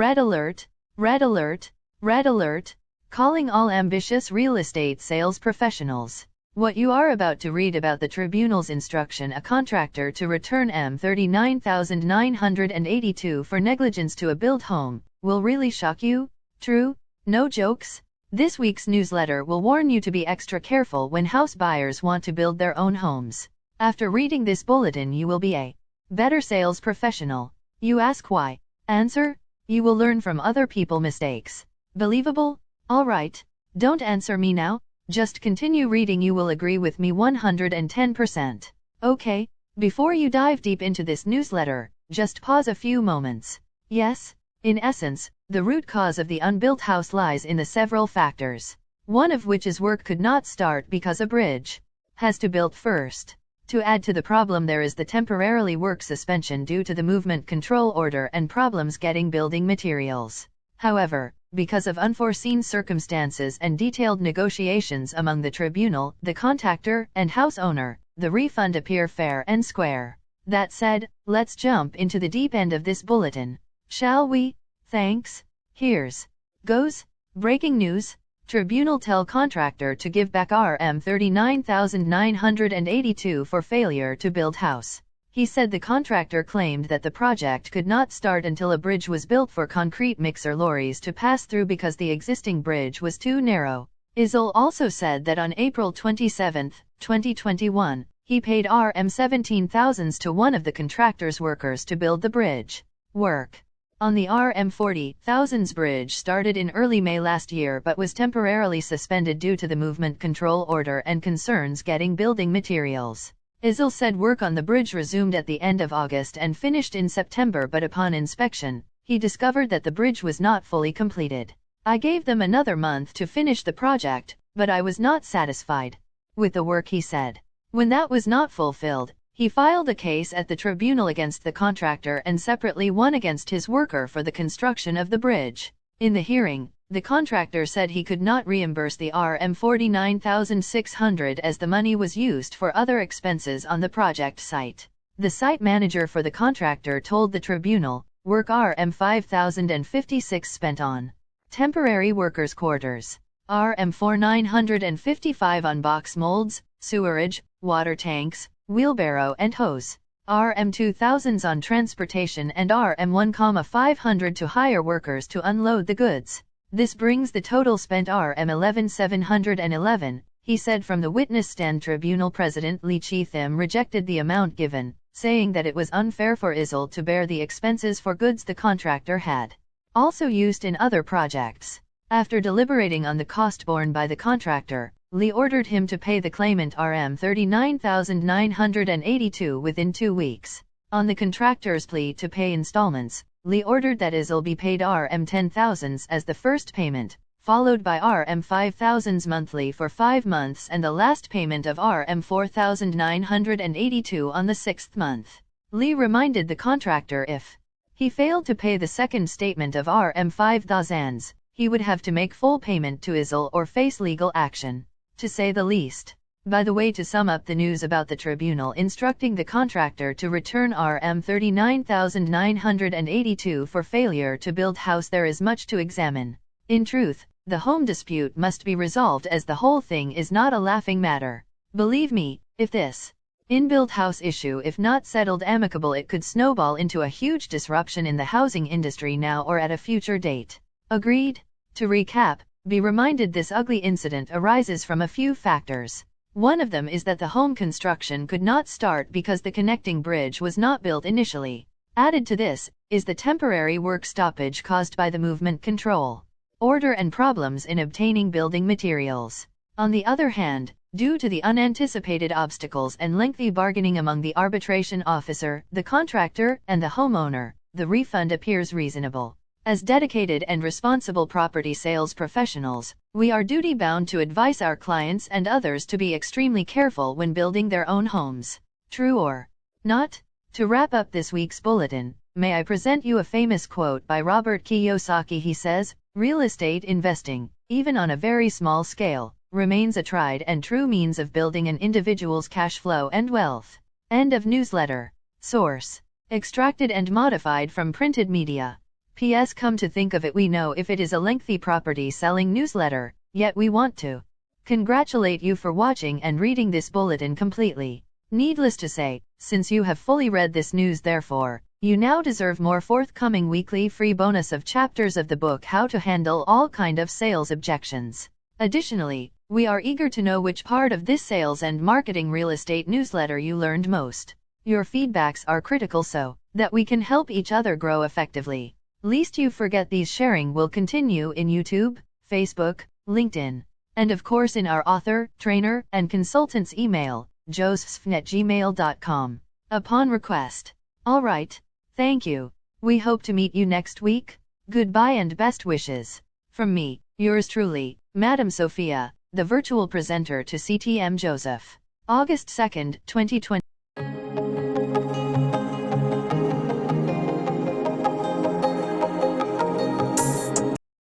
Red alert, red alert, red alert, calling all ambitious real estate sales professionals. What you are about to read about the Tribunal's instruction a contractor to return $39,982 for negligence to a built home will really shock you. True, no jokes. This week's newsletter will warn you to be extra careful when house buyers want to build their own homes. After reading this bulletin you will be a better sales professional. You ask why? Answer: you will learn from other people's mistakes. Believable? Alright, don't answer me now, just continue reading, you will agree with me 110%. Okay, before you dive deep into this newsletter, just pause a few moments. Yes, in essence, the root cause of the unbuilt house lies in the several factors, one of which is work could not start because a bridge has to build first. To add to the problem, there is the temporarily work suspension due to the movement control order and problems getting building materials. However, because of unforeseen circumstances and detailed negotiations among the tribunal, the contractor, and house owner, the refund appear fair and square. That said, let's jump into the deep end of this bulletin. Shall we? Thanks. Here's goes. Breaking news. Tribunal tell contractor to give back Rm 39,982 for failure to build house. He said the contractor claimed that the project could not start until a bridge was built for concrete mixer lorries to pass through because the existing bridge was too narrow. Izzle also said that on April 27, 2021, he paid Rm 17,000 to one of the contractor's workers to build the bridge. Work on the Rm 40,000 bridge started in early May last year but was temporarily suspended due to the movement control order and concerns getting building materials. Izzle said work on the bridge resumed at the end of August and finished in September, but upon inspection, he discovered that the bridge was not fully completed. I gave them another month to finish the project, but I was not satisfied with the work, he said. When that was not fulfilled, he filed a case at the tribunal against the contractor and separately one against his worker for the construction of the bridge. In the hearing, the contractor said he could not reimburse the Rm 49,600 as the money was used for other expenses on the project site. The site manager for the contractor told the tribunal, work Rm 5,056 spent on temporary workers' quarters, Rm 4,955 on box molds, sewerage, water tanks, wheelbarrow and hose, Rm 2,000 on transportation and Rm 1,500 to hire workers to unload the goods. This brings the total spent Rm 11,711, he said from the witness stand. Tribunal President Lee Chi-Thim rejected the amount given, saying that it was unfair for Izzle to bear the expenses for goods the contractor had also used in other projects. After deliberating on the cost borne by the contractor, Lee ordered him to pay the claimant Rm 39,982 within 2 weeks. On the contractor's plea to pay installments, Lee ordered that Izzle be paid Rm 10,000 as the first payment, followed by Rm 5,000 monthly for 5 months and the last payment of Rm 4,982 on the 6th month. Lee reminded the contractor if he failed to pay the second statement of Rm 5,000, he would have to make full payment to Izzle or face legal action, to say the least. By the way, to sum up the news about the tribunal instructing the contractor to return Rm 39,982 for failure to build house, there is much to examine. In truth, the home dispute must be resolved as the whole thing is not a laughing matter. Believe me, if this inbuilt house issue if not settled amicable, it could snowball into a huge disruption in the housing industry now or at a future date. Agreed? To recap, be reminded this ugly incident arises from a few factors. One of them is that the home construction could not start because the connecting bridge was not built initially. Added to this, is the temporary work stoppage caused by the movement control order and problems in obtaining building materials. On the other hand, due to the unanticipated obstacles and lengthy bargaining among the arbitration officer, the contractor, and the homeowner, the refund appears reasonable. As dedicated and responsible property sales professionals, we are duty-bound to advise our clients and others to be extremely careful when building their own homes. True or not? To wrap up this week's bulletin, may I present you a famous quote by Robert Kiyosaki. He says, "Real estate investing, even on a very small scale, remains a tried and true means of building an individual's cash flow and wealth." End of newsletter. Source: extracted and modified from printed media. P.S. Come to think of it, we know if it is a lengthy property selling newsletter, yet we want to congratulate you for watching and reading this bulletin completely. Needless to say, since you have fully read this news, therefore, you now deserve more forthcoming weekly free bonus of chapters of the book How to Handle All Kind of Sales Objections. Additionally, we are eager to know which part of this sales and marketing real estate newsletter you learned most. Your feedbacks are critical so that we can help each other grow effectively. Least you forget these sharing will continue in YouTube, Facebook, LinkedIn, and of course in our author, trainer, and consultant's email, josephsfn@gmail.com, upon request. Alright, thank you. We hope to meet you next week. Goodbye and best wishes. From me, yours truly, Madam Sophia, the virtual presenter to CTM Joseph. August 2nd, 2020.